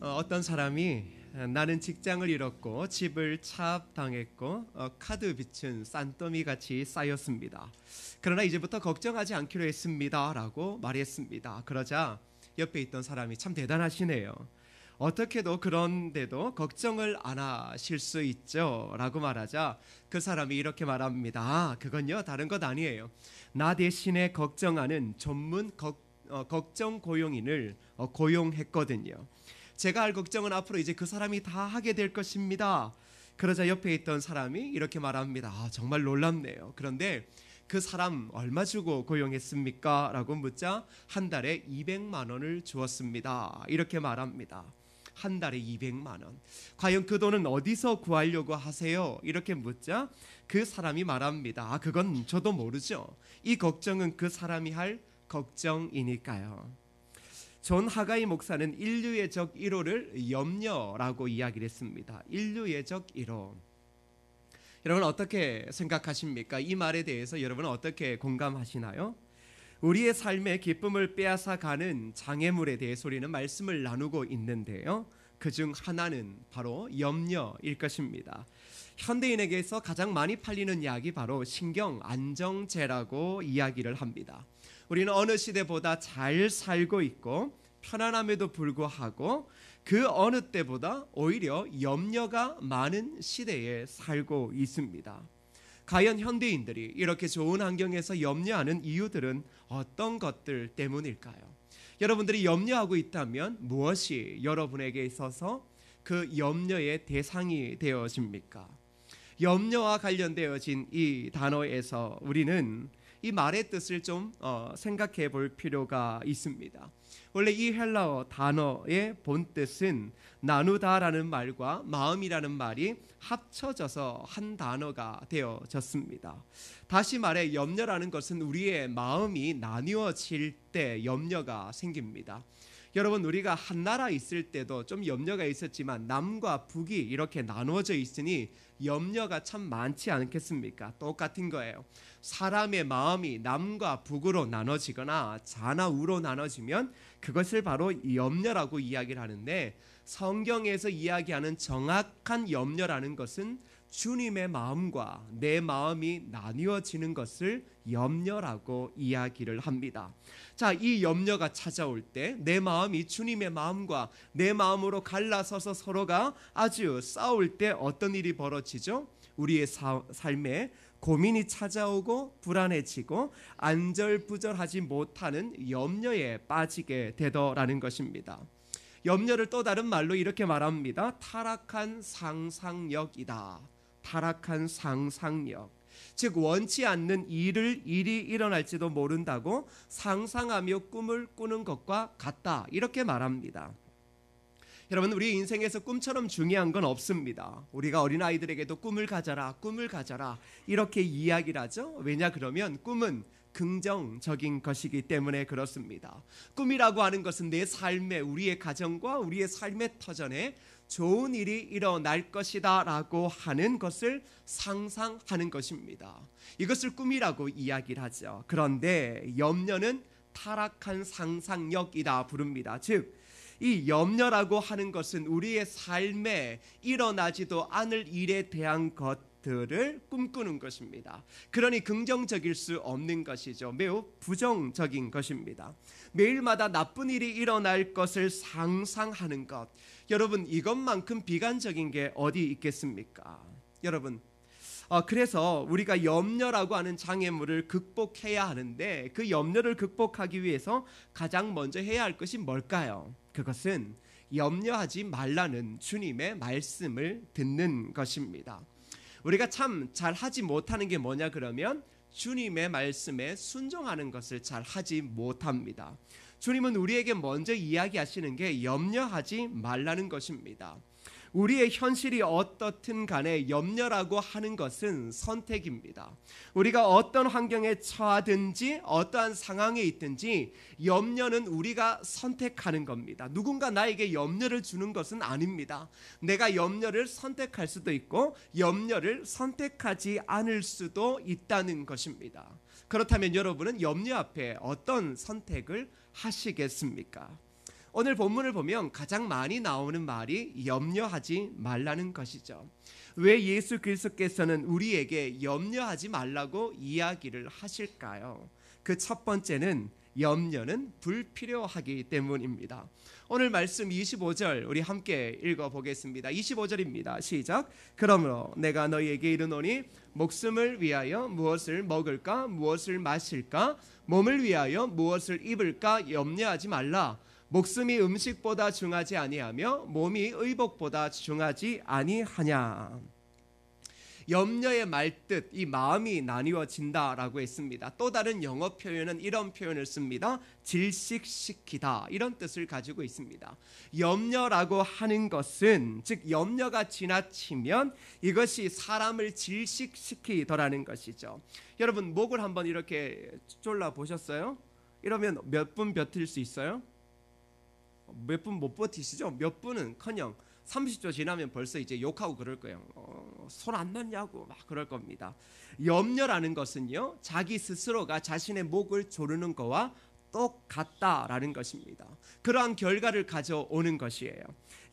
어떤 사람이 나는 직장을 잃었고 집을 차압당했고 카드 빚은 산더미 같이 쌓였습니다. 그러나 이제부터 걱정하지 않기로 했습니다 라고 말했습니다. 그러자 옆에 있던 사람이 참 대단하시네요. 어떻게도 그런데도 걱정을 안 하실 수 있죠 라고 말하자 그 사람이 이렇게 말합니다. 그건요 다른 것 아니에요. 나 대신에 걱정하는 전문 걱정 고용인을 고용했거든요. 제가 할 걱정은 앞으로 이제 그 사람이 다 하게 될 것입니다. 그러자 옆에 있던 사람이 이렇게 말합니다. 정말 놀랍네요. 그런데 그 사람 얼마 주고 고용했습니까? 라고 묻자 한 달에 200만 원을 주었습니다. 이렇게 말합니다. 한 달에 200만 원. 과연 그 돈은 어디서 구하려고 하세요? 이렇게 묻자 그 사람이 말합니다. 그건 저도 모르죠. 이 걱정은 그 사람이 할 걱정이니까요. 존 하가이 목사는 인류의 적 1호를 염려라고 이야기를 했습니다. 인류의 적 1호. 여러분 어떻게 생각하십니까? 이 말에 대해서 여러분은 어떻게 공감하시나요? 우리의 삶의 기쁨을 빼앗아가는 장애물에 대해서 우리는 말씀을 나누고 있는데요. 그중 하나는 바로 염려일 것입니다. 현대인에게서 가장 많이 팔리는 약이 바로 신경 안정제라고 이야기를 합니다. 우리는 어느 시대보다 잘 살고 있고 편안함에도 불구하고 그 어느 때보다 오히려 염려가 많은 시대에 살고 있습니다. 과연 현대인들이 이렇게 좋은 환경에서 염려하는 이유들은 어떤 것들 때문일까요? 여러분들이 염려하고 있다면 무엇이 여러분에게 있어서 그 염려의 대상이 되어집니까? 염려와 관련되어진 이 단어에서 우리는 이 말의 뜻을 좀 생각해 볼 필요가 있습니다. 원래 이 헬라어 단어의 본뜻은 나누다라는 말과 마음이라는 말이 합쳐져서 한 단어가 되어졌습니다. 다시 말해 염려라는 것은 우리의 마음이 나뉘어질 때 염려가 생깁니다. 여러분 우리가 한 나라 있을 때도 좀 염려가 있었지만 남과 북이 이렇게 나누어져 있으니 염려가 참 많지 않겠습니까? 똑같은 거예요. 사람의 마음이 남과 북으로 나눠지거나 좌나 우로 나눠지면 그것을 바로 염려라고 이야기를 하는데 성경에서 이야기하는 정확한 염려라는 것은 주님의 마음과 내 마음이 나뉘어지는 것을 염려라고 이야기를 합니다. 자, 이 염려가 찾아올 때 내 마음이 주님의 마음과 내 마음으로 갈라서서 서로가 아주 싸울 때 어떤 일이 벌어지죠? 우리의 삶에 고민이 찾아오고 불안해지고 안절부절하지 못하는 염려에 빠지게 되더라는 것입니다. 염려를 또 다른 말로 이렇게 말합니다. 타락한 상상력이다. 타락한 상상력. 즉 원치 않는 일이 일어날지도 모른다고 상상하며 꿈을 꾸는 것과 같다. 이렇게 말합니다. 여러분 우리 인생에서 꿈처럼 중요한 건 없습니다. 우리가 어린아이들에게도 꿈을 가져라 이렇게 이야기를 하죠. 왜냐 그러면 꿈은 긍정적인 것이기 때문에 그렇습니다. 꿈이라고 하는 것은 내 삶에 우리의 가정과 우리의 삶의 터전에 좋은 일이 일어날 것이다 라고 하는 것을 상상하는 것입니다. 이것을 꿈이라고 이야기를 하죠. 그런데 염려는 타락한 상상력이다 부릅니다. 즉 이 염려라고 하는 것은 우리의 삶에 일어나지도 않을 일에 대한 것들을 꿈꾸는 것입니다. 그러니 긍정적일 수 없는 것이죠. 매우 부정적인 것입니다. 매일마다 나쁜 일이 일어날 것을 상상하는 것. 여러분 이것만큼 비관적인 게 어디 있겠습니까? 여러분 그래서 우리가 염려라고 하는 장애물을 극복해야 하는데 그 염려를 극복하기 위해서 가장 먼저 해야 할 것이 뭘까요? 그것은 염려하지 말라는 주님의 말씀을 듣는 것입니다. 우리가 참 잘하지 못하는 게 뭐냐 그러면 주님의 말씀에 순종하는 것을 잘하지 못합니다. 주님은 우리에게 먼저 이야기하시는 게 염려하지 말라는 것입니다. 우리의 현실이 어떻든 간에 염려라고 하는 것은 선택입니다. 우리가 어떤 환경에 처하든지 어떠한 상황에 있든지 염려는 우리가 선택하는 겁니다. 누군가 나에게 염려를 주는 것은 아닙니다. 내가 염려를 선택할 수도 있고 염려를 선택하지 않을 수도 있다는 것입니다. 그렇다면 여러분은 염려 앞에 어떤 선택을 하시겠습니까? 오늘 본문을 보면 가장 많이 나오는 말이 염려하지 말라는 것이죠. 왜 예수 그리스도께서는 우리에게 염려하지 말라고 이야기를 하실까요? 그 첫 번째는 염려는 불필요하기 때문입니다. 오늘 말씀 25절 우리 함께 읽어보겠습니다. 25절입니다. 시작. 그러므로 내가 너희에게 이르노니 목숨을 위하여 무엇을 먹을까 무엇을 마실까 몸을 위하여 무엇을 입을까 염려하지 말라. 목숨이 음식보다 중하지 아니하며 몸이 의복보다 중하지 아니하냐. 염려의 말뜻, 이 마음이 나뉘어진다라고 했습니다. 또 다른 영어 표현은 이런 표현을 씁니다. 질식시키다, 이런 뜻을 가지고 있습니다. 염려라고 하는 것은, 즉 염려가 지나치면 이것이 사람을 질식시키더라는 것이죠. 여러분 목을 한번 이렇게 졸라 보셨어요? 이러면 몇 분 버틸 수 있어요? 몇 분 못 버티시죠? 몇 분은커녕 30초 지나면 벌써 이제 욕하고 그럴 거예요. 손 안 넣냐고 막 그럴 겁니다. 염려라는 것은요, 자기 스스로가 자신의 목을 조르는 거와 똑같다라는 것입니다. 그러한 결과를 가져오는 것이에요.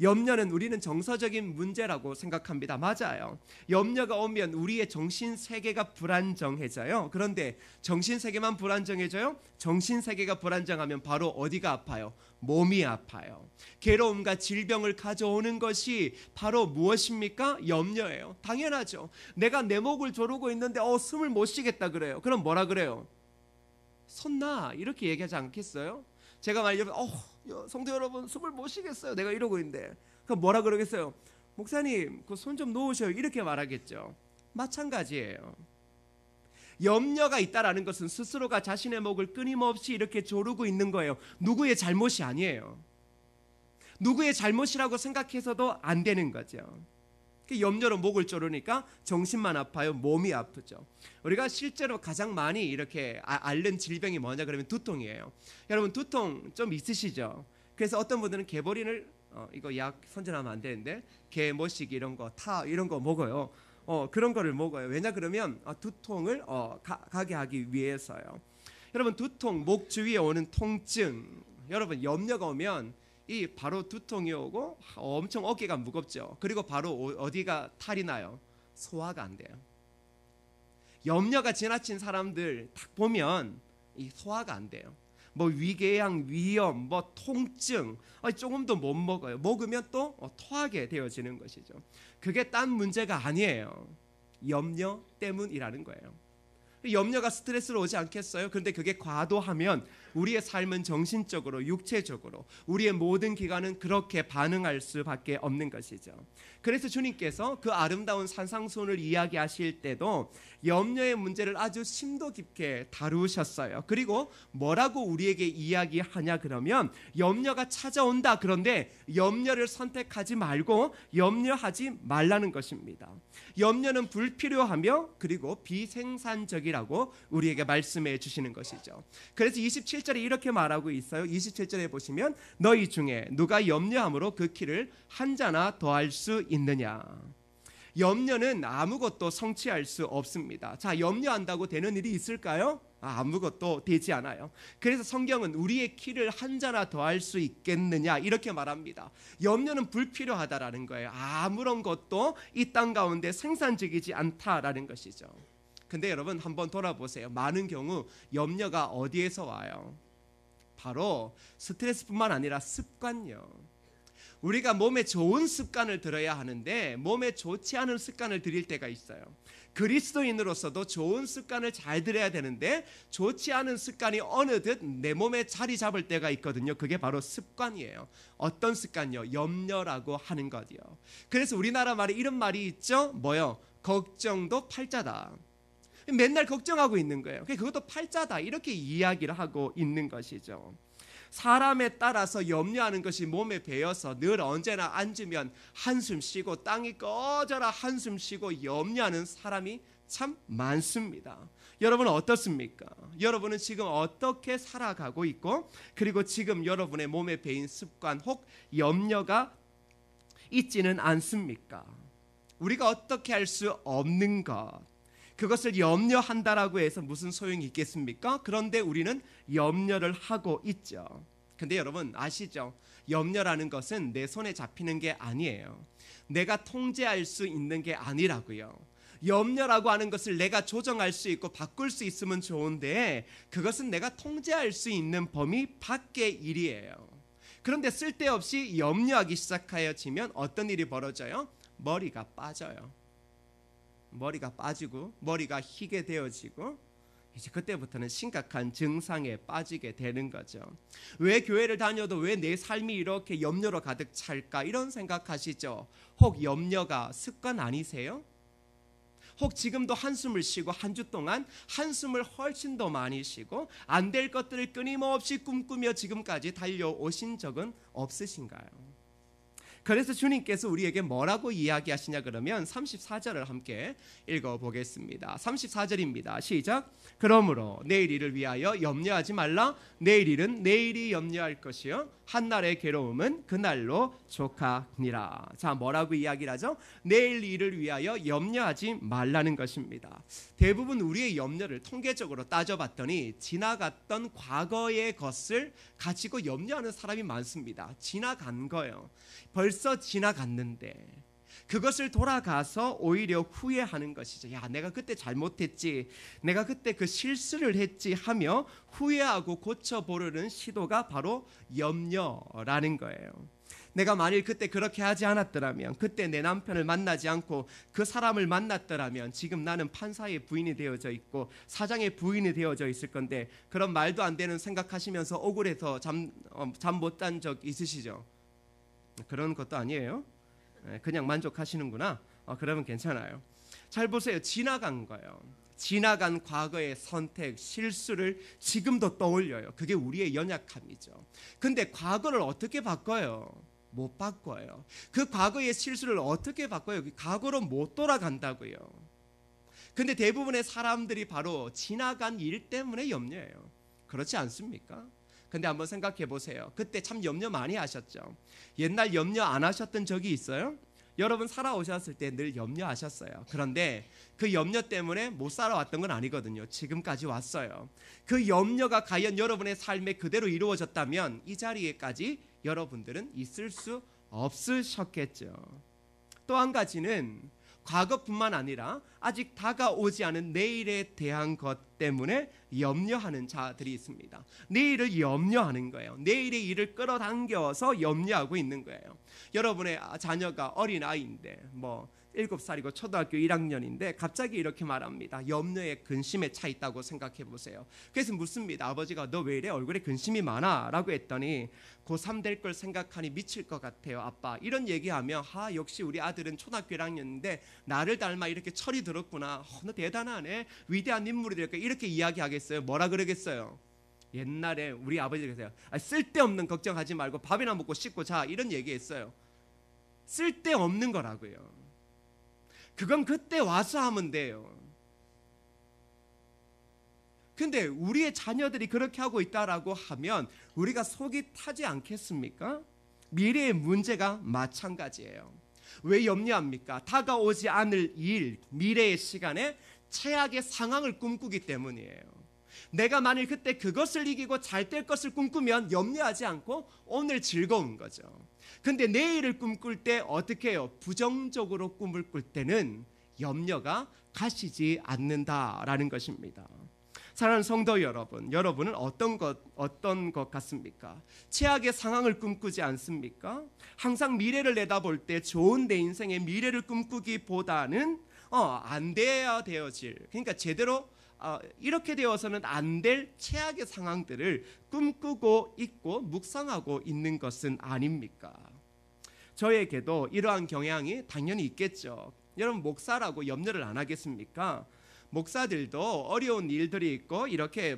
염려는 우리는 정서적인 문제라고 생각합니다. 맞아요. 염려가 오면 우리의 정신세계가 불안정해져요. 그런데 정신세계만 불안정해져요? 정신세계가 불안정하면 바로 어디가 아파요? 몸이 아파요. 괴로움과 질병을 가져오는 것이 바로 무엇입니까? 염려예요. 당연하죠. 내가 내 목을 조르고 있는데 숨을 못 쉬겠다 그래요. 그럼 뭐라 그래요? 손나, 이렇게 얘기하지 않겠어요? 제가 말하면 성도 여러분 숨을 못 쉬겠어요, 내가 이러고 있는데. 그럼 뭐라 그러겠어요? 목사님 그 손 좀 놓으셔요, 이렇게 말하겠죠. 마찬가지예요. 염려가 있다라는 것은 스스로가 자신의 목을 끊임없이 이렇게 조르고 있는 거예요. 누구의 잘못이 아니에요. 누구의 잘못이라고 생각해서도 안 되는 거죠. 염려로 목을 조르니까 정신만 아파요, 몸이 아프죠. 우리가 실제로 가장 많이 이렇게 앓는 질병이 뭐냐 그러면 두통이에요. 여러분 두통 좀 있으시죠? 그래서 어떤 분들은 개보린을 이거 약 선전하면 안 되는데 개모시기 이런 거 이런 거 먹어요. 그런 거를 먹어요. 왜냐 그러면 두통을 가게 하기 위해서요. 여러분 두통, 목 주위에 오는 통증, 여러분 염려가 오면 이 바로 두통이 오고 엄청 어깨가 무겁죠. 그리고 바로 어디가 탈이 나요? 소화가 안 돼요. 염려가 지나친 사람들 딱 보면 이 소화가 안 돼요. 뭐 위궤양, 위염, 뭐 통증, 조금도 못 먹어요. 먹으면 또 토하게 되어지는 것이죠. 그게 딴 문제가 아니에요. 염려 때문이라는 거예요. 염려가 스트레스로 오지 않겠어요? 그런데 그게 과도하면 우리의 삶은 정신적으로, 육체적으로 우리의 모든 기관은 그렇게 반응할 수밖에 없는 것이죠. 그래서 주님께서 그 아름다운 산상수훈을 이야기하실 때도 염려의 문제를 아주 심도 깊게 다루셨어요. 그리고 뭐라고 우리에게 이야기하냐 그러면 염려가 찾아온다. 그런데 염려를 선택하지 말고 염려하지 말라는 것입니다. 염려는 불필요하며 그리고 비생산적이라고 우리에게 말씀해 주시는 것이죠. 그래서 27절에 이렇게 말하고 있어요. 27절에 보시면 너희 중에 누가 염려함으로 그 키를 한 자나 더할 수 있느냐. 염려는 아무것도 성취할 수 없습니다. 자, 염려한다고 되는 일이 있을까요? 아무것도 되지 않아요. 그래서 성경은 우리의 키를 한 자나 더할 수 있겠느냐 이렇게 말합니다. 염려는 불필요하다라는 거예요. 아무런 것도 이 땅 가운데 생산적이지 않다라는 것이죠. 근데 여러분 한번 돌아보세요. 많은 경우 염려가 어디에서 와요? 바로 스트레스뿐만 아니라 습관요. 우리가 몸에 좋은 습관을 들여야 하는데 몸에 좋지 않은 습관을 들일 때가 있어요. 그리스도인으로서도 좋은 습관을 잘 들여야 되는데 좋지 않은 습관이 어느덧 내 몸에 자리 잡을 때가 있거든요. 그게 바로 습관이에요. 어떤 습관이요? 염려라고 하는 것이요. 그래서 우리나라 말에 이런 말이 있죠. 뭐요? 걱정도 팔자다. 맨날 걱정하고 있는 거예요. 그것도 팔자다 이렇게 이야기를 하고 있는 것이죠. 사람에 따라서 염려하는 것이 몸에 배어서 늘 언제나 앉으면 한숨 쉬고 땅이 꺼져라 한숨 쉬고 염려하는 사람이 참 많습니다. 여러분은 어떻습니까? 여러분은 지금 어떻게 살아가고 있고 그리고 지금 여러분의 몸에 배인 습관 혹 염려가 있지는 않습니까? 우리가 어떻게 할 수 없는 것, 그것을 염려한다라고 해서 무슨 소용이 있겠습니까? 그런데 우리는 염려를 하고 있죠. 근데 여러분 아시죠? 염려라는 것은 내 손에 잡히는 게 아니에요. 내가 통제할 수 있는 게 아니라고요. 염려라고 하는 것을 내가 조정할 수 있고 바꿀 수 있으면 좋은데 그것은 내가 통제할 수 있는 범위 밖의 일이에요. 그런데 쓸데없이 염려하기 시작하여지면 어떤 일이 벌어져요? 머리가 빠져요. 머리가 빠지고 머리가 희게 되어지고 이제 그때부터는 심각한 증상에 빠지게 되는 거죠. 왜 교회를 다녀도 왜 내 삶이 이렇게 염려로 가득 찰까? 이런 생각하시죠? 혹 염려가 습관 아니세요? 혹 지금도 한숨을 쉬고 한 주 동안 한숨을 훨씬 더 많이 쉬고 안 될 것들을 끊임없이 꿈꾸며 지금까지 달려오신 적은 없으신가요? 그래서 주님께서 우리에게 뭐라고 이야기하시냐 그러면 34절을 함께 읽어보겠습니다. 34절입니다. 시작. 그러므로 내일 일을 위하여 염려하지 말라. 내일 일은 내일이 염려할 것이요 한날의 괴로움은 그날로 족하니라. 자, 뭐라고 이야기를 하죠? 내일 일을 위하여 염려하지 말라는 것입니다. 대부분 우리의 염려를 통계적으로 따져봤더니 지나갔던 과거의 것을 가지고 염려하는 사람이 많습니다. 지나간 거예요. 벌써 지나갔는데 그것을 돌아가서 오히려 후회하는 것이죠. 야, 내가 그때 잘못했지, 내가 그때 그 실수를 했지 하며 후회하고 고쳐보려는 시도가 바로 염려라는 거예요. 내가 만일 그때 그렇게 하지 않았더라면, 그때 내 남편을 만나지 않고 그 사람을 만났더라면 지금 나는 판사의 부인이 되어져 있고 사장의 부인이 되어져 있을 건데, 그런 말도 안 되는 생각하시면서 억울해서 잠 못 잔 적 있으시죠? 그런 것도 아니에요. 그냥 만족하시는구나. 그러면 괜찮아요. 잘 보세요. 지나간 거예요. 지나간 과거의 선택, 실수를 지금도 떠올려요. 그게 우리의 연약함이죠. 근데 과거를 어떻게 바꿔요? 못 바꿔요. 그 과거의 실수를 어떻게 바꿔요? 과거로 못 돌아간다고요. 근데 대부분의 사람들이 바로 지나간 일 때문에 염려해요. 그렇지 않습니까? 근데 한번 생각해 보세요. 그때 참 염려 많이 하셨죠. 옛날 염려 안 하셨던 적이 있어요? 여러분 살아오셨을 때 늘 염려하셨어요. 그런데 그 염려 때문에 못 살아왔던 건 아니거든요. 지금까지 왔어요. 그 염려가 과연 여러분의 삶에 그대로 이루어졌다면 이 자리에까지 여러분들은 있을 수 없으셨겠죠. 또 한 가지는 과거뿐만 아니라 아직 다가오지 않은 내일에 대한 것 때문에 염려하는 자들이 있습니다. 내일을 염려하는 거예요. 내일의 일을 끌어당겨서 염려하고 있는 거예요. 여러분의 자녀가 어린아이인데 7살이고 초등학교 1학년인데 갑자기 이렇게 말합니다. 염려에 근심에 차 있다고 생각해 보세요. 그래서 묻습니다. 아버지가 너 왜 이래? 얼굴에 근심이 많아? 라고 했더니 고3 될 걸 생각하니 미칠 것 같아요. 아빠. 이런 얘기하면 역시 우리 아들은 초등학교 1학년인데 나를 닮아 이렇게 철이 들었구나. 너 대단하네. 위대한 인물이 될까? 이렇게 이야기하겠어요? 뭐라 그러겠어요? 옛날에 우리 아버지가 쓸데없는 걱정하지 말고 밥이나 먹고 씻고 자. 이런 얘기했어요. 쓸데없는 거라고요. 그건 그때 와서 하면 돼요. 근데 우리의 자녀들이 그렇게 하고 있다라고 하면 우리가 속이 타지 않겠습니까? 미래의 문제가 마찬가지예요. 왜 염려합니까? 다가오지 않을 일, 미래의 시간에 최악의 상황을 꿈꾸기 때문이에요. 내가 만일 그때 그것을 이기고 잘 될 것을 꿈꾸면 염려하지 않고 오늘 즐거운 거죠. 근데 내일을 꿈꿀 때 어떻게 해요? 부정적으로 꿈을 꿀 때는 염려가 가시지 않는다라는 것입니다. 사랑하는 성도 여러분, 여러분은 어떤 것 같습니까? 최악의 상황을 꿈꾸지 않습니까? 항상 미래를 내다볼 때 좋은 내 인생의 미래를 꿈꾸기보다는 안 돼야 되어질, 그러니까 제대로 이렇게 되어서는 안 될 최악의 상황들을 꿈꾸고 있고 묵상하고 있는 것은 아닙니까? 저에게도 이러한 경향이 당연히 있겠죠. 여러분 목사라고 염려를 안 하겠습니까? 목사들도 어려운 일들이 있고 이렇게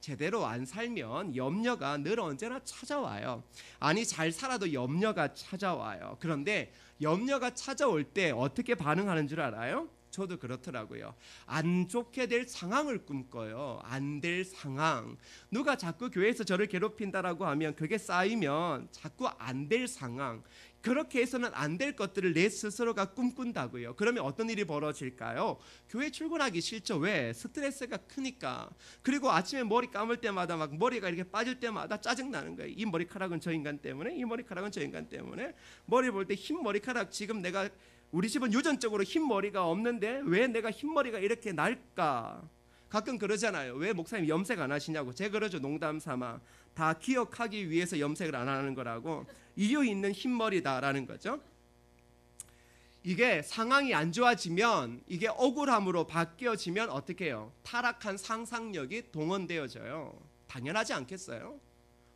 제대로 안 살면 염려가 늘 언제나 찾아와요. 아니 잘 살아도 염려가 찾아와요. 그런데 염려가 찾아올 때 어떻게 반응하는 줄 알아요? 저도 그렇더라고요. 안 좋게 될 상황을 꿈꿔요. 안 될 상황. 누가 자꾸 교회에서 저를 괴롭힌다라고 하면 그게 쌓이면 자꾸 안 될 상황. 그렇게 해서는 안 될 것들을 내 스스로가 꿈꾼다고요. 그러면 어떤 일이 벌어질까요? 교회 출근하기 싫죠. 왜? 스트레스가 크니까. 그리고 아침에 머리 감을 때마다 막 머리가 이렇게 빠질 때마다 짜증나는 거예요. 이 머리카락은 저 인간 때문에, 이 머리카락은 저 인간 때문에. 머리 볼 때 흰 머리카락, 지금 내가 우리 집은 유전적으로 흰 머리가 없는데 왜 내가 흰 머리가 이렇게 날까? 가끔 그러잖아요. 왜 목사님 염색 안 하시냐고. 제가 그러죠. 농담 삼아. 다 기억하기 위해서 염색을 안 하는 거라고. 이유 있는 흰머리다라는 거죠. 이게 상황이 안 좋아지면, 이게 억울함으로 바뀌어지면 어떻게 해요? 타락한 상상력이 동원되어져요. 당연하지 않겠어요?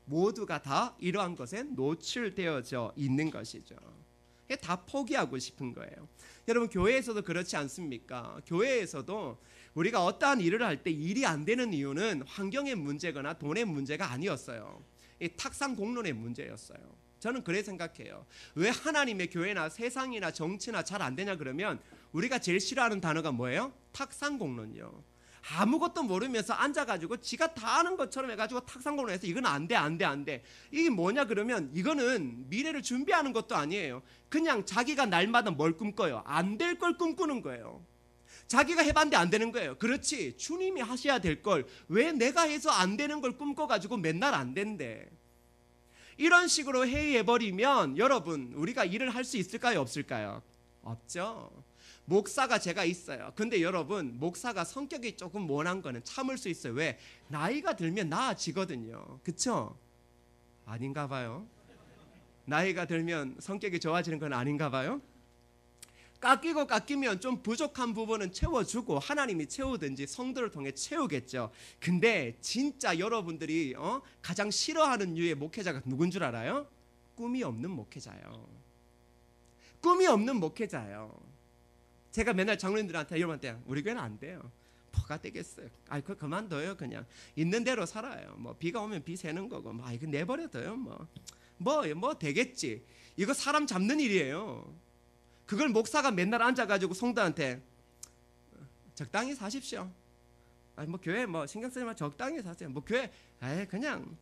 모두가 다 이러한 것에 노출되어져 있는 것이죠. 다 포기하고 싶은 거예요. 여러분, 교회에서도 그렇지 않습니까? 교회에서도 우리가 어떠한 일을 할 때 일이 안 되는 이유는 환경의 문제거나 돈의 문제가 아니었어요. 이 탁상공론의 문제였어요. 저는 그래 생각해요. 왜 하나님의 교회나 세상이나 정치나 잘 안 되냐 그러면 우리가 제일 싫어하는 단어가 뭐예요? 탁상공론이요. 아무것도 모르면서 앉아가지고 지가 다 아는 것처럼 해가지고 탁상공론해서 이건 안 돼. 이게 뭐냐 그러면 이거는 미래를 준비하는 것도 아니에요. 그냥 자기가 날마다 뭘 꿈꿔요? 안 될 걸 꿈꾸는 거예요. 자기가 해봤는데 안 되는 거예요. 그렇지, 주님이 하셔야 될 걸 왜 내가 해서 안 되는 걸 꿈꿔가지고 맨날 안 된대. 이런 식으로 회의해버리면 여러분, 우리가 일을 할 수 있을까요? 없을까요? 없죠. 목사가 제가 있어요. 근데 여러분, 목사가 성격이 조금 모난 거는 참을 수 있어요. 왜? 나이가 들면 나아지거든요. 그쵸? 아닌가 봐요. 나이가 들면 성격이 좋아지는 건 아닌가 봐요. 깎이면 좀 부족한 부분은 채워주고 하나님이 채우든지 성도를 통해 채우겠죠. 근데 진짜 여러분들이 가장 싫어하는 류의 목회자가 누군 줄 알아요? 꿈이 없는 목회자요. 꿈이 없는 목회자요. 제가 맨날 장로님들한테 여러분한테 우리 교회는 안 돼요. 뭐가 되겠어요? 그거 그만둬요. 그냥 있는 대로 살아요. 뭐 비가 오면 비 새는 거고, 이거 내버려둬요. 뭐 되겠지. 이거 사람 잡는 일이에요. 그걸 목사가 맨날 앉아가지고 성도한테 적당히 사십시오. 교회 신경 쓰지 마, 적당히 사세요. 교회 그냥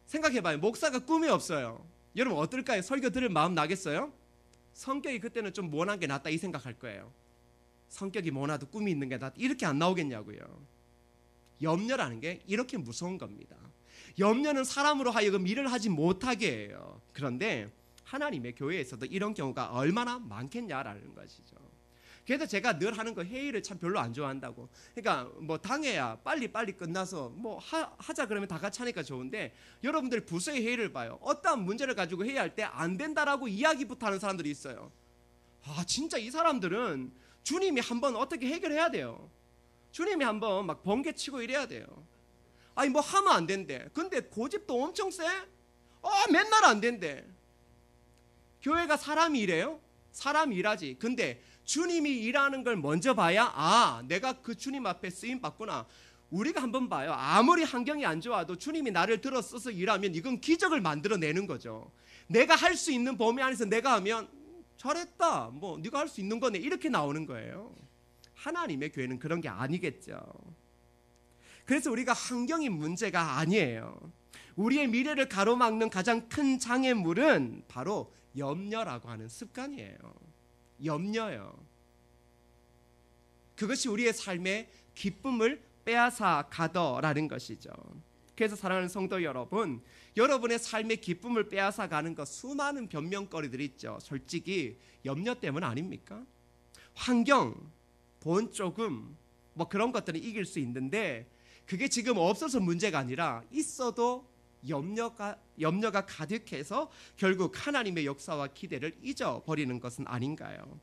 생각해봐요. 목사가 꿈이 없어요. 여러분 어떨까요? 설교 들을 마음 나겠어요? 성격이 그때는 좀 모난 게 낫다 이 생각할 거예요. 성격이 모나도 꿈이 있는 게 낫다 이렇게 안 나오겠냐고요. 염려라는 게 이렇게 무서운 겁니다. 염려는 사람으로 하여금 일을 하지 못하게 해요. 그런데 하나님의 교회에서도 이런 경우가 얼마나 많겠냐라는 것이죠. 그래서 제가 늘 하는 거, 회의를 참 별로 안 좋아한다고. 그러니까 당해야 빨리 끝나서 하자 그러면 다 같이 하니까 좋은데, 여러분들 부서의 회의를 봐요. 어떠한 문제를 가지고 회의할 때 안 된다라고 이야기부터 하는 사람들이 있어요. 진짜 이 사람들은 주님이 한번 어떻게 해결해야 돼요. 주님이 한번 번개치고 이래야 돼요. 하면 안 된대. 근데 고집도 엄청 세. 맨날 안 된대. 교회가 사람이 일해요? 사람이 일하지. 근데 주님이 일하는 걸 먼저 봐야 내가 그 주님 앞에 쓰임 받구나. 우리가 한번 봐요. 아무리 환경이 안 좋아도 주님이 나를 들어 써서 일하면 이건 기적을 만들어내는 거죠. 내가 할 수 있는 범위 안에서 내가 하면 잘했다. 네가 할 수 있는 거네. 이렇게 나오는 거예요. 하나님의 교회는 그런 게 아니겠죠. 그래서 우리가 환경이 문제가 아니에요. 우리의 미래를 가로막는 가장 큰 장애물은 바로 염려라고 하는 습관이에요. 염려요. 그것이 우리의 삶의 기쁨을 빼앗아 가더라는 것이죠. 그래서 사랑하는 성도 여러분, 여러분의 삶의 기쁨을 빼앗아 가는 것 수많은 변명거리들이 있죠. 솔직히 염려 때문 아닙니까? 환경, 돈 조금 그런 것들은 이길 수 있는데 그게 지금 없어서 문제가 아니라 있어도 염려가 가득해서 결국 하나님의 역사와 기대를 잊어버리는 것은 아닌가요?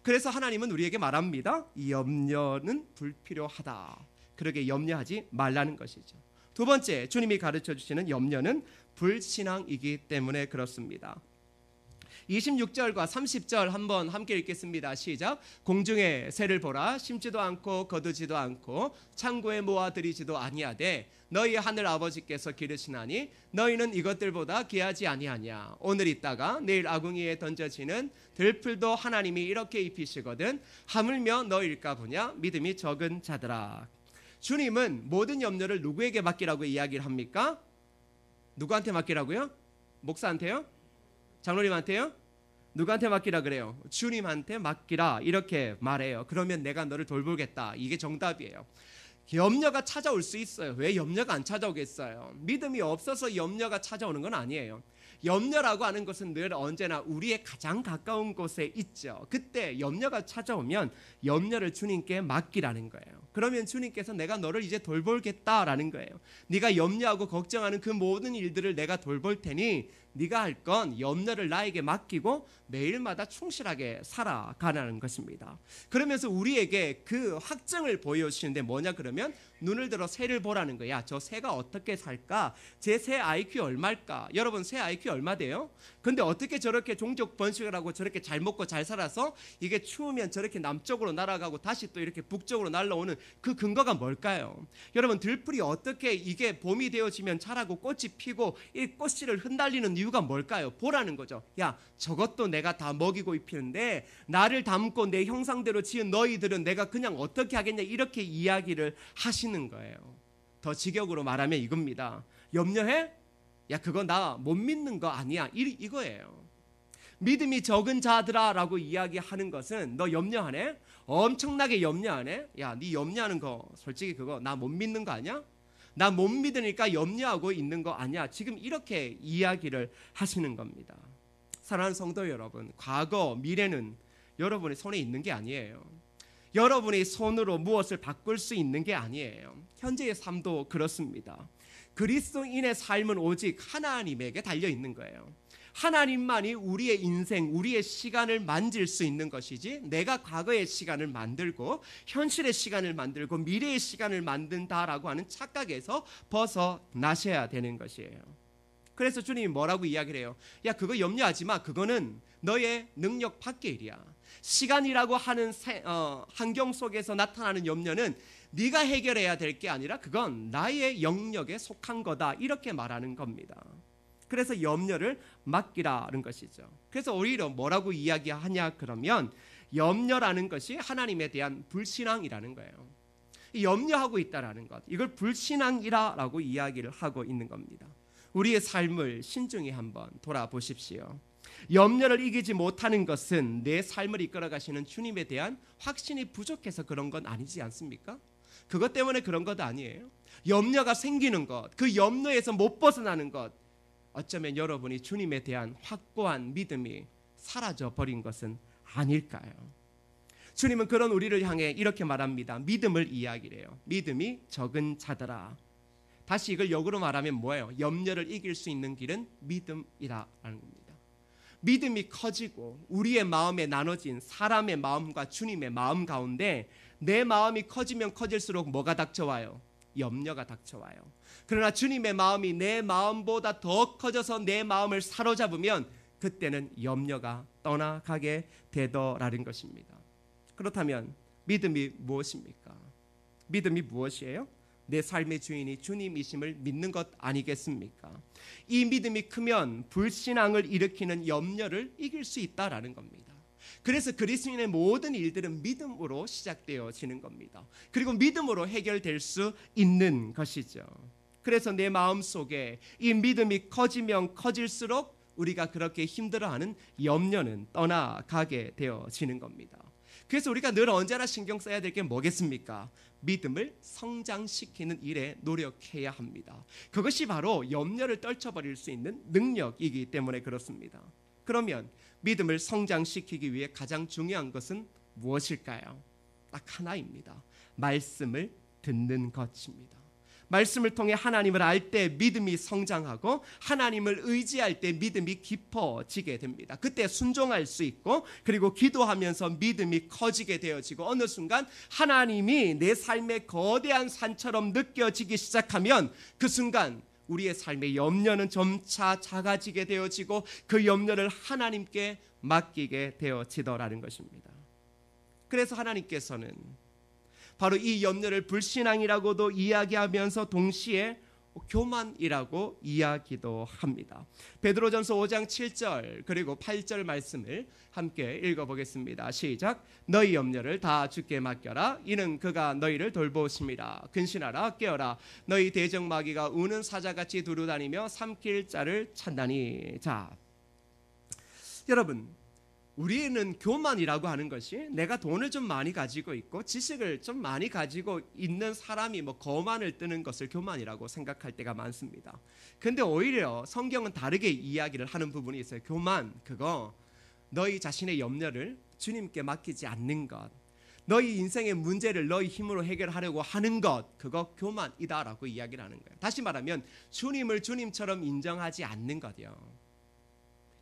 그래서 하나님은 우리에게 말합니다. 이 염려는 불필요하다. 그러게 염려하지 말라는 것이죠. 두 번째, 주님이 가르쳐 주시는 염려는 불신앙이기 때문에 그렇습니다. 26절과 30절 한번 함께 읽겠습니다. 시작. 공중에 새를 보라. 심지도 않고 거두지도 않고 창고에 모아들이지도 아니하되 너희 하늘 아버지께서 기르시나니 너희는 이것들보다 귀하지 아니하냐. 오늘 있다가 내일 아궁이에 던져지는 들풀도 하나님이 이렇게 입히시거든 하물며 너희일까 보냐. 믿음이 적은 자들아. 주님은 모든 염려를 누구에게 맡기라고 이야기를 합니까? 누구한테 맡기라고요? 목사한테요? 장로님한테요? 누구한테 맡기라 그래요? 주님한테 맡기라 이렇게 말해요. 그러면 내가 너를 돌보겠다. 이게 정답이에요. 염려가 찾아올 수 있어요. 왜 염려가 안 찾아오겠어요? 믿음이 없어서 염려가 찾아오는 건 아니에요. 염려라고 하는 것은 늘 언제나 우리의 가장 가까운 곳에 있죠. 그때 염려가 찾아오면 염려를 주님께 맡기라는 거예요. 그러면 주님께서 내가 너를 이제 돌보겠다라는 거예요. 네가 염려하고 걱정하는 그 모든 일들을 내가 돌볼 테니 네가 할 건 염려를 나에게 맡기고 매일마다 충실하게 살아가라는 것입니다. 그러면서 우리에게 그 확증을 보여주시는데 뭐냐 그러면 눈을 들어 새를 보라는 거야. 저 새가 어떻게 살까? 제 새 IQ 얼마일까? 여러분 새 IQ 얼마 돼요? 근데 어떻게 저렇게 종족 번식을 하고 저렇게 잘 먹고 잘 살아서 이게 추우면 저렇게 남쪽으로 날아가고 다시 또 이렇게 북쪽으로 날아오는 그 근거가 뭘까요? 여러분 들풀이 어떻게 이게 봄이 되어지면 자라고 꽃이 피고 이 꽃씨를 흩날리는 이유가 뭘까요? 보라는 거죠. 야 저것도 내가 다 먹이고 입히는데 나를 닮고 내 형상대로 지은 너희들은 내가 그냥 어떻게 하겠냐 이렇게 이야기를 하시는 거예요. 더 직역으로 말하면 이겁니다. 염려해? 야 그거 나 못 믿는 거 아니야 이거예요. 믿음이 적은 자들아 라고 이야기하는 것은 너 염려하네? 엄청나게 염려하네? 야 네 염려하는 거 솔직히 그거 나 못 믿는 거 아니야? 나 못 믿으니까 염려하고 있는 거 아니야? 지금 이렇게 이야기를 하시는 겁니다. 사랑하는 성도 여러분, 과거 미래는 여러분의 손에 있는 게 아니에요. 여러분의 손으로 무엇을 바꿀 수 있는 게 아니에요. 현재의 삶도 그렇습니다. 그리스도인의 삶은 오직 하나님에게 달려 있는 거예요. 하나님만이 우리의 인생, 우리의 시간을 만질 수 있는 것이지 내가 과거의 시간을 만들고 현실의 시간을 만들고 미래의 시간을 만든다라고 하는 착각에서 벗어나셔야 되는 것이에요. 그래서 주님이 뭐라고 이야기를 해요? 야 그거 염려하지 마. 그거는 너의 능력 밖의 일이야. 시간이라고 하는 환경 속에서 나타나는 염려는 네가 해결해야 될 게 아니라 그건 나의 영역에 속한 거다. 이렇게 말하는 겁니다. 그래서 염려를 맡기라는 것이죠. 그래서 오히려 뭐라고 이야기하냐 그러면 염려라는 것이 하나님에 대한 불신앙이라는 거예요. 염려하고 있다라는 것, 이걸 불신앙이라고 이야기를 하고 있는 겁니다. 우리의 삶을 신중히 한번 돌아보십시오. 염려를 이기지 못하는 것은 내 삶을 이끌어 가시는 주님에 대한 확신이 부족해서 그런 건 아니지 않습니까? 그것 때문에 그런 것 아니에요. 염려가 생기는 것, 그 염려에서 못 벗어나는 것, 어쩌면 여러분이 주님에 대한 확고한 믿음이 사라져 버린 것은 아닐까요? 주님은 그런 우리를 향해 이렇게 말합니다. 믿음을 이야기를 해요. 믿음이 적은 자들아. 다시 이걸 역으로 말하면 뭐예요? 염려를 이길 수 있는 길은 믿음이라는 겁니다. 믿음이 커지고 우리의 마음에 나눠진 사람의 마음과 주님의 마음 가운데 내 마음이 커지면 커질수록 뭐가 닥쳐와요? 염려가 닥쳐와요. 그러나 주님의 마음이 내 마음보다 더 커져서 내 마음을 사로잡으면 그때는 염려가 떠나가게 되더라는 것입니다. 그렇다면 믿음이 무엇입니까? 믿음이 무엇이에요? 내 삶의 주인이 주님이심을 믿는 것 아니겠습니까? 이 믿음이 크면 불신앙을 일으키는 염려를 이길 수 있다라는 겁니다. 그래서 그리스도인의 모든 일들은 믿음으로 시작되어지는 겁니다. 그리고 믿음으로 해결될 수 있는 것이죠. 그래서 내 마음속에 이 믿음이 커지면 커질수록 우리가 그렇게 힘들어하는 염려는 떠나가게 되어지는 겁니다. 그래서 우리가 늘 언제나 신경 써야 될 게 뭐겠습니까? 믿음을 성장시키는 일에 노력해야 합니다. 그것이 바로 염려를 떨쳐버릴 수 있는 능력이기 때문에 그렇습니다. 그러면 믿음을 성장시키기 위해 가장 중요한 것은 무엇일까요? 딱 하나입니다. 말씀을 듣는 것입니다. 말씀을 통해 하나님을 알 때 믿음이 성장하고 하나님을 의지할 때 믿음이 깊어지게 됩니다. 그때 순종할 수 있고 그리고 기도하면서 믿음이 커지게 되어지고 어느 순간 하나님이 내 삶의 거대한 산처럼 느껴지기 시작하면 그 순간 우리의 삶의 염려는 점차 작아지게 되어지고 그 염려를 하나님께 맡기게 되어지더라는 것입니다. 그래서 하나님께서는 바로 이 염려를 불신앙이라고도 이야기하면서 동시에 교만이라고 이야기도 합니다. 베드로전서 5장 7절 그리고 8절 말씀을 함께 읽어보겠습니다. 시작. 너희 염려를 다 주께 맡겨라. 이는 그가 너희를 돌보심이라. 근신하라. 깨어라. 너희 대적마귀가 우는 사자같이 두루다니며 삼킬 자를 찾나니. 자, 여러분, 우리는 교만이라고 하는 것이 내가 돈을 좀 많이 가지고 있고 지식을 좀 많이 가지고 있는 사람이 거만을 뜨는 것을 교만이라고 생각할 때가 많습니다. 근데 오히려 성경은 다르게 이야기를 하는 부분이 있어요. 교만, 그거 너희 자신의 염려를 주님께 맡기지 않는 것, 너희 인생의 문제를 너희 힘으로 해결하려고 하는 것, 그거 교만이다라고 이야기를 하는 거예요. 다시 말하면 주님을 주님처럼 인정하지 않는 것이요.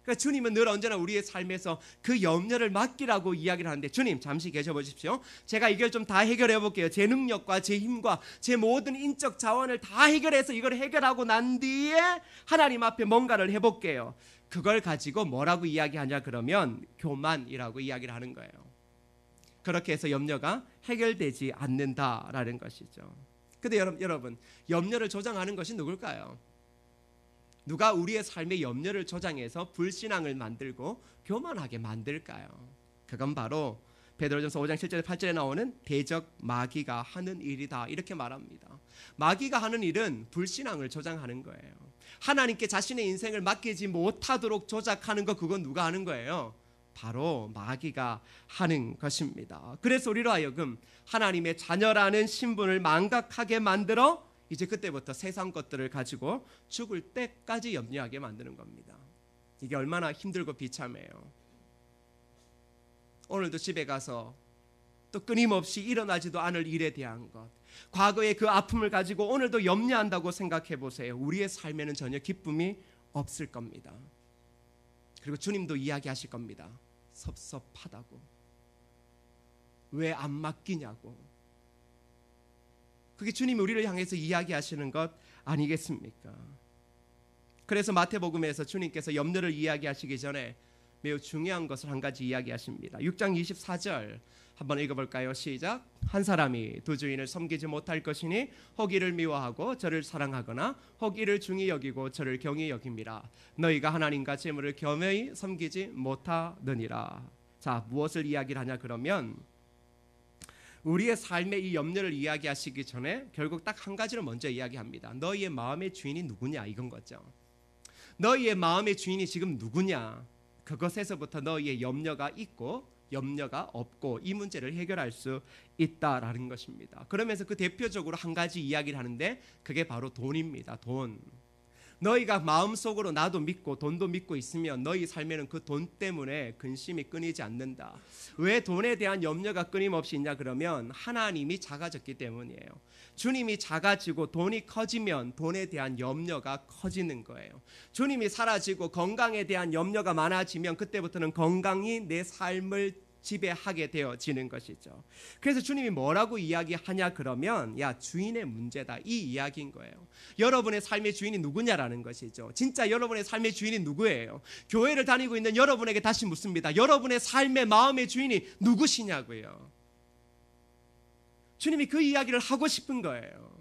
그러니까 주님은 늘 언제나 우리의 삶에서 그 염려를 맡기라고 이야기를 하는데, 주님 잠시 계셔보십시오. 제가 이걸 좀 다 해결해 볼게요. 제 능력과 제 힘과 제 모든 인적 자원을 다 해결해서 이걸 해결하고 난 뒤에 하나님 앞에 뭔가를 해볼게요. 그걸 가지고 뭐라고 이야기하냐 그러면 교만이라고 이야기를 하는 거예요. 그렇게 해서 염려가 해결되지 않는다라는 것이죠. 근데 여러분, 염려를 조장하는 것이 누굴까요? 누가 우리의 삶의 염려를 조장해서 불신앙을 만들고 교만하게 만들까요? 그건 바로 베드로전서 5장 7절에 8절에 나오는 대적 마귀가 하는 일이다, 이렇게 말합니다. 마귀가 하는 일은 불신앙을 조장하는 거예요. 하나님께 자신의 인생을 맡기지 못하도록 조작하는 거, 그건 누가 하는 거예요? 바로 마귀가 하는 것입니다. 그래서 우리로 하여금 하나님의 자녀라는 신분을 망각하게 만들어 이제 그때부터 세상 것들을 가지고 죽을 때까지 염려하게 만드는 겁니다. 이게 얼마나 힘들고 비참해요. 오늘도 집에 가서 또 끊임없이 일어나지도 않을 일에 대한 것, 과거의 그 아픔을 가지고 오늘도 염려한다고 생각해 보세요. 우리의 삶에는 전혀 기쁨이 없을 겁니다. 그리고 주님도 이야기하실 겁니다. 섭섭하다고. 왜 안 맡기냐고. 그게 주님이 우리를 향해서 이야기하시는 것 아니겠습니까? 그래서 마태복음에서 주님께서 염려를 이야기하시기 전에 매우 중요한 것을 한 가지 이야기하십니다. 6장 24절 한번 읽어볼까요? 시작. 한 사람이 두 주인을 섬기지 못할 것이니 혹 이를 미워하고 저를 사랑하거나 혹 이를 중히 여기고 저를 경히 여김이라. 너희가 하나님과 재물을 겸허히 섬기지 못하느니라. 자, 무엇을 이야기를 하냐 그러면 우리의 삶의 이 염려를 이야기하시기 전에 결국 딱 한 가지를 먼저 이야기합니다. 너희의 마음의 주인이 누구냐, 이건 거죠. 너희의 마음의 주인이 지금 누구냐, 그것에서부터 너희의 염려가 있고 염려가 없고 이 문제를 해결할 수 있다라는 것입니다. 그러면서 그 대표적으로 한 가지 이야기를 하는데 그게 바로 돈입니다. 돈. 너희가 마음속으로 나도 믿고 돈도 믿고 있으면 너희 삶에는 그 돈 때문에 근심이 끊이지 않는다. 왜 돈에 대한 염려가 끊임없이 있냐 그러면 하나님이 작아졌기 때문이에요. 주님이 작아지고 돈이 커지면 돈에 대한 염려가 커지는 거예요. 주님이 사라지고 건강에 대한 염려가 많아지면 그때부터는 건강이 내 삶을 지배하게 되어지는 것이죠. 그래서 주님이 뭐라고 이야기하냐 그러면 야, 주인의 문제다, 이 이야기인 거예요. 여러분의 삶의 주인이 누구냐라는 것이죠. 진짜 여러분의 삶의 주인이 누구예요? 교회를 다니고 있는 여러분에게 다시 묻습니다. 여러분의 삶의 마음의 주인이 누구시냐고요. 주님이 그 이야기를 하고 싶은 거예요.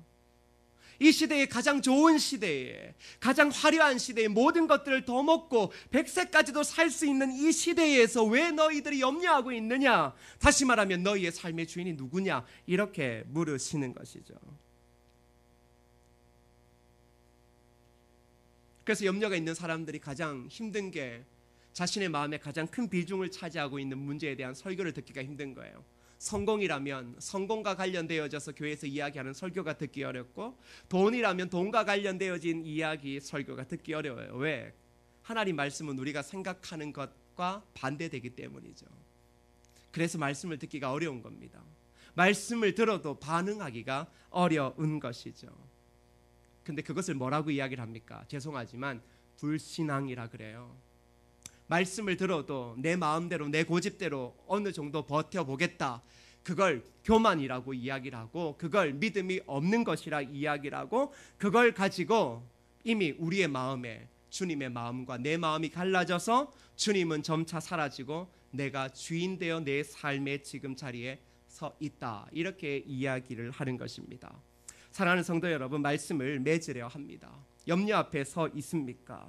이 시대에 가장 좋은 시대에, 가장 화려한 시대에 모든 것들을 더 먹고 100세까지도 살 수 있는 이 시대에서 왜 너희들이 염려하고 있느냐, 다시 말하면 너희의 삶의 주인이 누구냐, 이렇게 물으시는 것이죠. 그래서 염려가 있는 사람들이 가장 힘든 게 자신의 마음에 가장 큰 비중을 차지하고 있는 문제에 대한 설교를 듣기가 힘든 거예요. 성공이라면 성공과 관련되어져서 교회에서 이야기하는 설교가 듣기 어렵고, 돈이라면 돈과 관련되어진 이야기, 설교가 듣기 어려워요. 왜? 하나님 말씀은 우리가 생각하는 것과 반대되기 때문이죠. 그래서 말씀을 듣기가 어려운 겁니다. 말씀을 들어도 반응하기가 어려운 것이죠. 근데 그것을 뭐라고 이야기를 합니까? 죄송하지만 불신앙이라 그래요. 말씀을 들어도 내 마음대로 내 고집대로 어느 정도 버텨보겠다, 그걸 교만이라고 이야기를 하고, 그걸 믿음이 없는 것이라 이야기를 하고, 그걸 가지고 이미 우리의 마음에 주님의 마음과 내 마음이 갈라져서 주님은 점차 사라지고 내가 주인 되어 내 삶의 지금 자리에 서 있다, 이렇게 이야기를 하는 것입니다. 사랑하는 성도 여러분, 말씀을 맺으려 합니다. 염려 앞에 서 있습니까?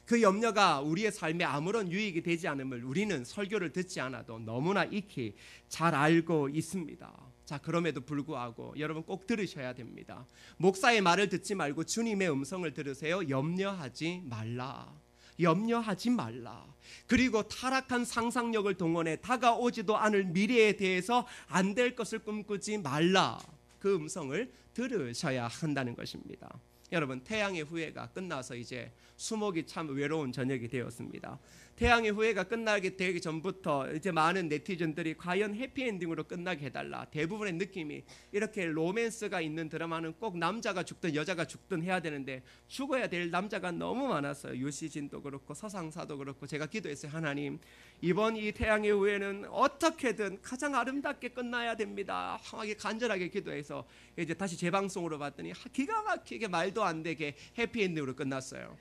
그 염려가 우리의 삶에 아무런 유익이 되지 않음을 우리는 설교를 듣지 않아도 너무나 익히 잘 알고 있습니다. 자, 그럼에도 불구하고 여러분 꼭 들으셔야 됩니다. 목사의 말을 듣지 말고 주님의 음성을 들으세요. 염려하지 말라. 염려하지 말라. 그리고 타락한 상상력을 동원해 다가오지도 않을 미래에 대해서 안 될 것을 꿈꾸지 말라. 그 음성을 들으셔야 한다는 것입니다. 여러분, 태양의 후예가 끝나서 이제 수목이 참 외로운 저녁이 되었습니다. 태양의 후예가 끝나게 되기 전부터 이제 많은 네티즌들이 과연 해피엔딩으로 끝나게 해달라, 대부분의 느낌이 이렇게 로맨스가 있는 드라마는 꼭 남자가 죽든 여자가 죽든 해야 되는데 죽어야 될 남자가 너무 많았어요. 유시진도 그렇고 서상사도 그렇고. 제가 기도했어요. 하나님, 이번 이 태양의 후예는 어떻게든 가장 아름답게 끝나야 됩니다 하게 간절하게 기도해서 이제 다시 재방송으로 봤더니 기가 막히게 말도 안 되게 해피엔딩으로 끝났어요.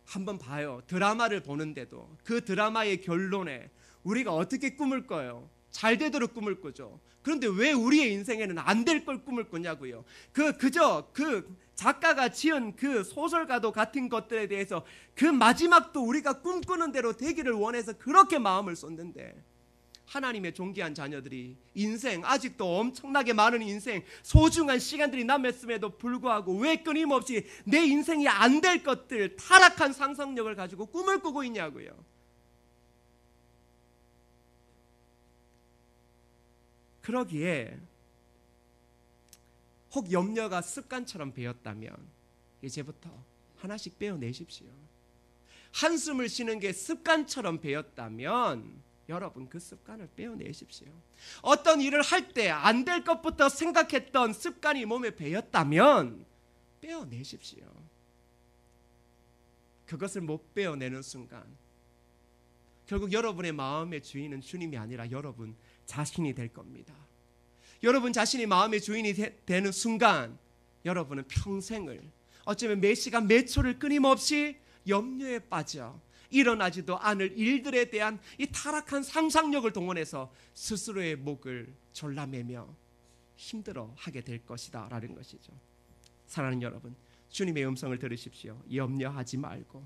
한번 봐요. 드라마를 보는데도 그 드라마의 결론에 우리가 어떻게 꿈을 꿔요? 잘 되도록 꿈을 꾸죠. 그런데 왜 우리의 인생에는 안 될 걸 꿈을 꾸냐고요. 그저 그 작가가 지은 그 소설과도 같은 것들에 대해서 그 마지막도 우리가 꿈꾸는 대로 되기를 원해서 그렇게 마음을 쏟는데, 하나님의 존귀한 자녀들이 인생, 아직도 엄청나게 많은 인생, 소중한 시간들이 남았음에도 불구하고 왜 끊임없이 내 인생이 안 될 것들, 타락한 상상력을 가지고 꿈을 꾸고 있냐고요. 그러기에 혹 염려가 습관처럼 배었다면 이제부터 하나씩 빼어내십시오. 한숨을 쉬는 게 습관처럼 배었다면 여러분 그 습관을 빼어내십시오. 어떤 일을 할 때 안 될 것부터 생각했던 습관이 몸에 배었다면 빼어내십시오. 그것을 못 빼어내는 순간 결국 여러분의 마음의 주인은 주님이 아니라 여러분 자신이 될 겁니다. 여러분 자신이 마음의 주인이 되는 순간 여러분은 평생을, 어쩌면 매 시간 매 초를 끊임없이 염려에 빠져 일어나지도 않을 일들에 대한 이 타락한 상상력을 동원해서 스스로의 목을 졸라매며 힘들어하게 될 것이다 라는 것이죠. 사랑하는 여러분, 주님의 음성을 들으십시오. 염려하지 말고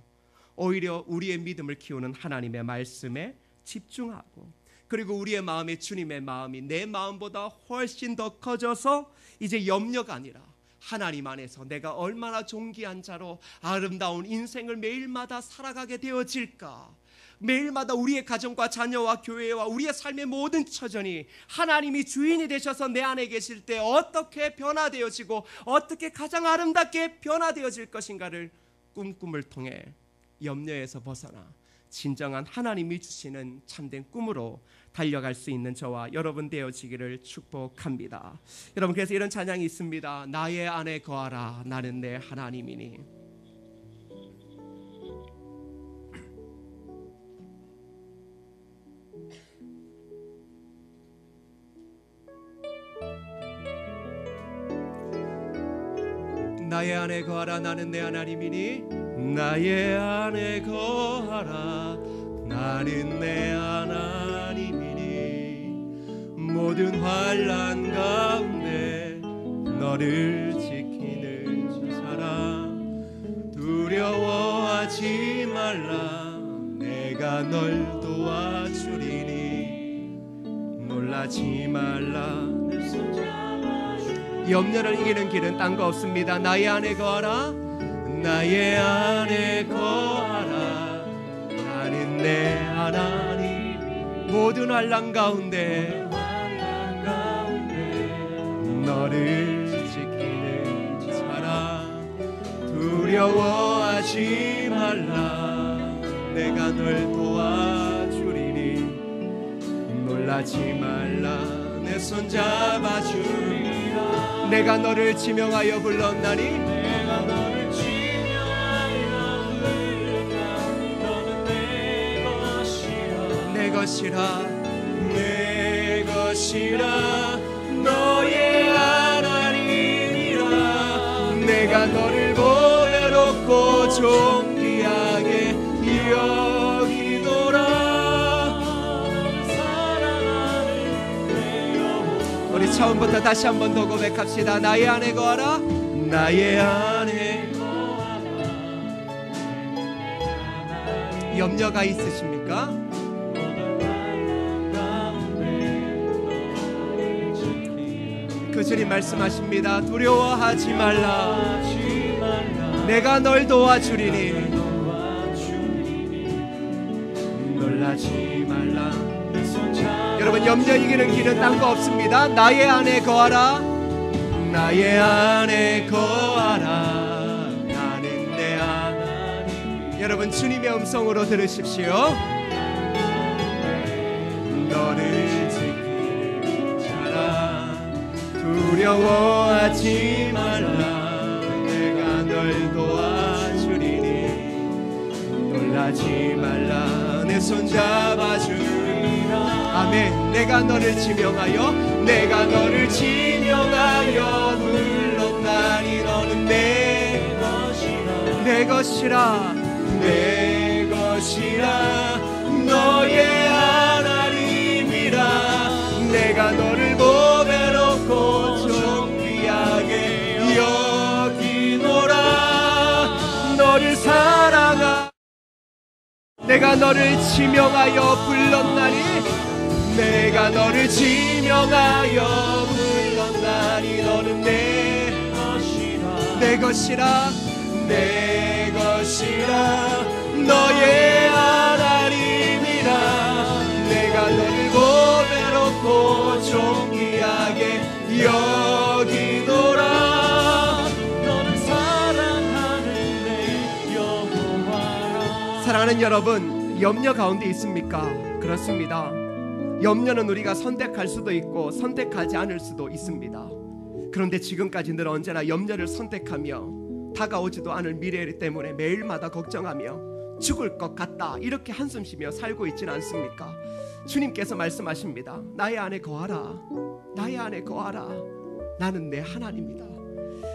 오히려 우리의 믿음을 키우는 하나님의 말씀에 집중하고, 그리고 우리의 마음에 주님의 마음이 내 마음보다 훨씬 더 커져서 이제 염려가 아니라 하나님 안에서 내가 얼마나 존귀한 자로 아름다운 인생을 매일마다 살아가게 되어질까. 매일마다 우리의 가정과 자녀와 교회와 우리의 삶의 모든 처전이 하나님이 주인이 되셔서 내 안에 계실 때 어떻게 변화되어지고 어떻게 가장 아름답게 변화되어질 것인가를 꿈을 통해 염려에서 벗어나 진정한 하나님이 주시는 참된 꿈으로 달려갈 수 있는 저와 여러분 되어지기를 축복합니다. 여러분, 그래서 이런 찬양이 있습니다. 나의 안에 거하라, 나는 내 하나님이니. 나의 안에 거하라, 나는 내 하나님이니. 나의 안에 거하라, 나는 내 하나님이니. 모든 환난 가운데 너를 지키는 자라. 두려워하지 말라, 내가 널 도와주리니. 놀라지 말라. 염려를 이기는 길은 딴 거 없습니다. 나의 안에 거하라, 나의 안에 거하라, 나는 내 하나님. 모든 환난 가운데 너를 지키는 자라. 두려워하지 말라, 내가 널 도와주리니. 놀라지 말라, 내 손 잡아주리라. 내가 너를 지명하여 불렀나니. 내가 너를 지명하여 불렀나니. 너는 내 것이라. 내 것이라, 내 것이라. 너의 하나님이라. 내가 너를 보배롭게 처음부터 다시 한 번 더 고백합시다. 나의 안에 거하라. 나의 안에 염려가 있으십니까? 그 주님 말씀하십니다. 두려워하지 말라. 내가 널 도와주리니 놀라지 말라. 여러분, 염려 이기는 길은 딴 거 없습니다. 나의 안에 거하라. 나의 안에 거하라. 나는 내 하나님. 여러분, 주님의 음성으로 들으십시오. 너를 지키라. 두려워하지 말라. 내가 널 도와주리니 놀라지 말라. 내 손 잡아주리라. 아멘. 내가 너를 지명하여 내가 너를 지명하여 불렀나니 너는 내 것이라. 내 것이라. 내 것이라. 너의 하나님이라. 내가 너를 보배롭고 존귀하게 여기노라. 너를 사랑하. 내가 너를 지명하여 불렀나니 내가 너를 지명하여 불렀나니 너는 내 것이라. 내 것이라. 내 것이라. 너의 하나님이라. 내가 너를 보배롭고 존귀하게 여기노라. 너를 사랑하는 내 여호와라. 사랑하는 여러분, 염려 가운데 있습니까? 그렇습니다. 염려는 우리가 선택할 수도 있고 선택하지 않을 수도 있습니다. 그런데 지금까지 늘 언제나 염려를 선택하며 다가오지도 않을 미래 때문에 매일마다 걱정하며 죽을 것 같다 이렇게 한숨 쉬며 살고 있지는 않습니까? 주님께서 말씀하십니다. 나의 안에 거하라. 나의 안에 거하라. 나는 내 하나님이다.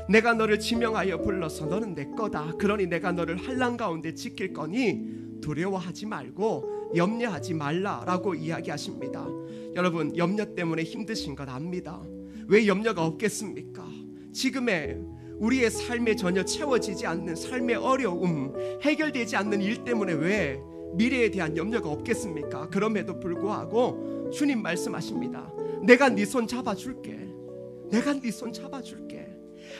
내가 너를 지명하여 불러서 너는 내 거다. 그러니 내가 너를 환난 가운데 지킬 거니 두려워하지 말고 염려하지 말라라고 이야기하십니다. 여러분, 염려 때문에 힘드신 것 압니다. 왜 염려가 없겠습니까? 지금의 우리의 삶에 전혀 채워지지 않는 삶의 어려움, 해결되지 않는 일 때문에 왜 미래에 대한 염려가 없겠습니까? 그럼에도 불구하고 주님 말씀하십니다. 내가 네 손 잡아줄게. 내가 네 손 잡아줄게.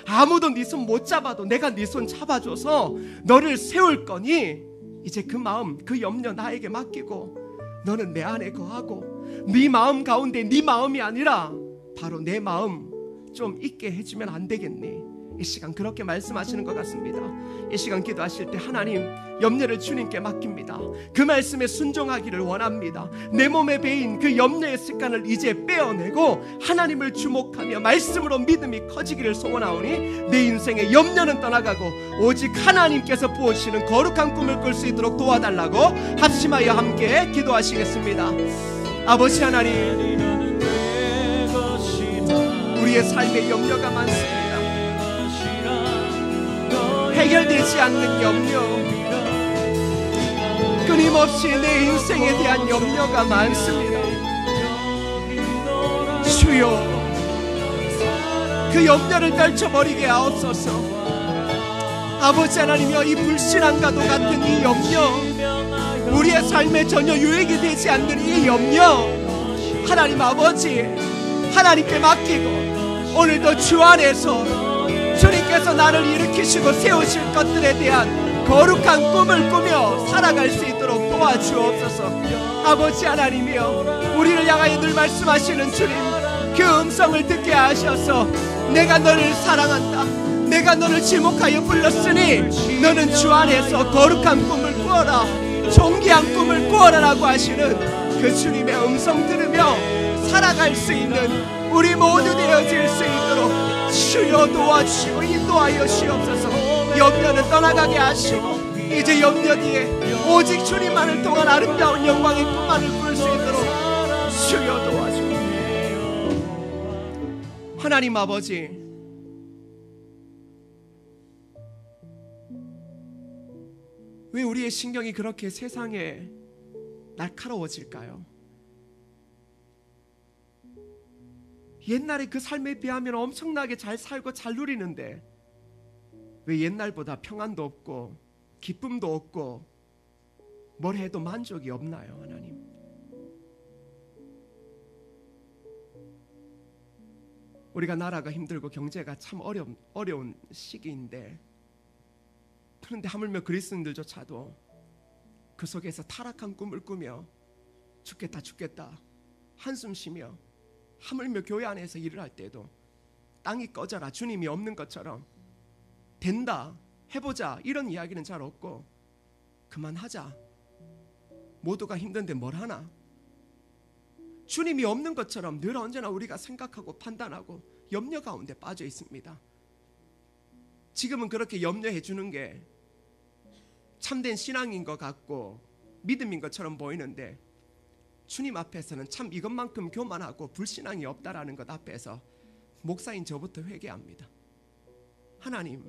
아무도 네 손 못 잡아도 내가 네 손 잡아줘서 너를 세울 거니 이제 그 마음, 그 염려 나에게 맡기고 너는 내 안에 거하고 네 마음 가운데 네 마음이 아니라 바로 내 마음 좀 있게 해주면 안 되겠니? 이 시간 그렇게 말씀하시는 것 같습니다. 이 시간 기도하실 때 하나님, 염려를 주님께 맡깁니다. 그 말씀에 순종하기를 원합니다. 내 몸에 배인 그 염려의 습관을 이제 빼어내고 하나님을 주목하며 말씀으로 믿음이 커지기를 소원하오니 내 인생의 염려는 떠나가고 오직 하나님께서 부어주시는 거룩한 꿈을 꿀 수 있도록 도와달라고 합심하여 함께 기도하시겠습니다. 아버지 하나님, 우리의 삶에 염려가 많습니다. 해결되지 않는 염려, 끊임없이 내 인생에 대한 염려가 많습니다. 주여, 그 염려를 떨쳐버리게 하옵소서. 아버지 하나님이여, 이 불신앙과도 같은 이 염려, 우리의 삶에 전혀 유익이 되지 않는 이 염려, 하나님 아버지, 하나님께 맡기고 오늘도 주 안에서 주님께서 나를 일으키시고 세우실 것들에 대한 거룩한 꿈을 꾸며 살아갈 수 있도록 도와주옵소서. 아버지 하나님이여, 우리를 향하여 늘 말씀하시는 주님, 그 음성을 듣게 하셔서 내가 너를 사랑한다, 내가 너를 지목하여 불렀으니 너는 주 안에서 거룩한 꿈을 꾸어라, 존귀한 꿈을 꾸어라 라고 하시는 그 주님의 음성 들으며 살아갈 수 있는 우리 모두 되어질 수 있도록 주여 도와주시고 인도하여 주옵소서. 염려는 떠나가게 하시고 이제 염려 뒤에 오직 주님만을 통한 아름다운 영광의 꿈만을 꿀 수 있도록 주여 도와주옵소서. 하나님 아버지, 왜 우리의 신경이 그렇게 세상에 날카로워질까요? 옛날에 그 삶에 비하면 엄청나게 잘 살고 잘 누리는데 왜 옛날보다 평안도 없고 기쁨도 없고 뭘 해도 만족이 없나요, 하나님? 우리가 나라가 힘들고 경제가 참 어려운 시기인데, 그런데 하물며 그리스도인들조차도 그 속에서 타락한 꿈을 꾸며 죽겠다 한숨 쉬며, 하물며 교회 안에서 일을 할 때도 땅이 꺼져라, 주님이 없는 것처럼, 된다, 해보자, 이런 이야기는 잘 없고 그만하자, 모두가 힘든데 뭘 하나, 주님이 없는 것처럼 늘 언제나 우리가 생각하고 판단하고 염려 가운데 빠져 있습니다. 지금은 그렇게 염려해 주는 게 참된 신앙인 것 같고 믿음인 것처럼 보이는데, 주님 앞에서는 참 이것만큼 교만하고 불신앙이 없다라는 것 앞에서 목사인 저부터 회개합니다. 하나님,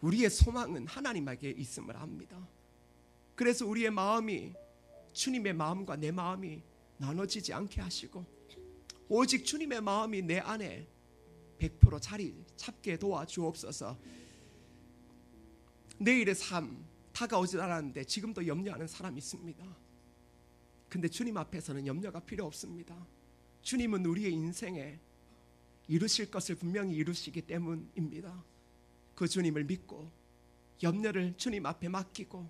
우리의 소망은 하나님에게 있음을 압니다. 그래서 우리의 마음이, 주님의 마음과 내 마음이 나눠지지 않게 하시고 오직 주님의 마음이 내 안에 100% 자리 잡게 도와주옵소서. 내일의 삶 다가오지 않았는데 지금도 염려하는 사람이 있습니다. 근데 주님 앞에서는 염려가 필요 없습니다. 주님은 우리의 인생에 이루실 것을 분명히 이루시기 때문입니다. 그 주님을 믿고 염려를 주님 앞에 맡기고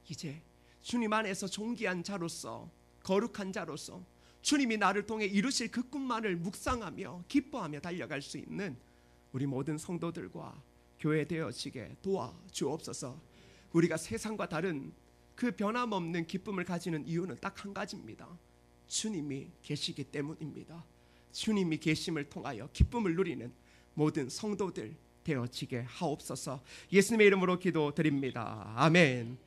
이제 주님 안에서 존귀한 자로서, 거룩한 자로서 주님이 나를 통해 이루실 그 꿈만을 묵상하며 기뻐하며 달려갈 수 있는 우리 모든 성도들과 교회 되어지게 도와주옵소서. 우리가 세상과 다른 그 변함없는 기쁨을 가지는 이유는 딱 한 가지입니다. 주님이 계시기 때문입니다. 주님이 계심을 통하여 기쁨을 누리는 모든 성도들 되어지게 하옵소서. 예수님의 이름으로 기도드립니다. 아멘.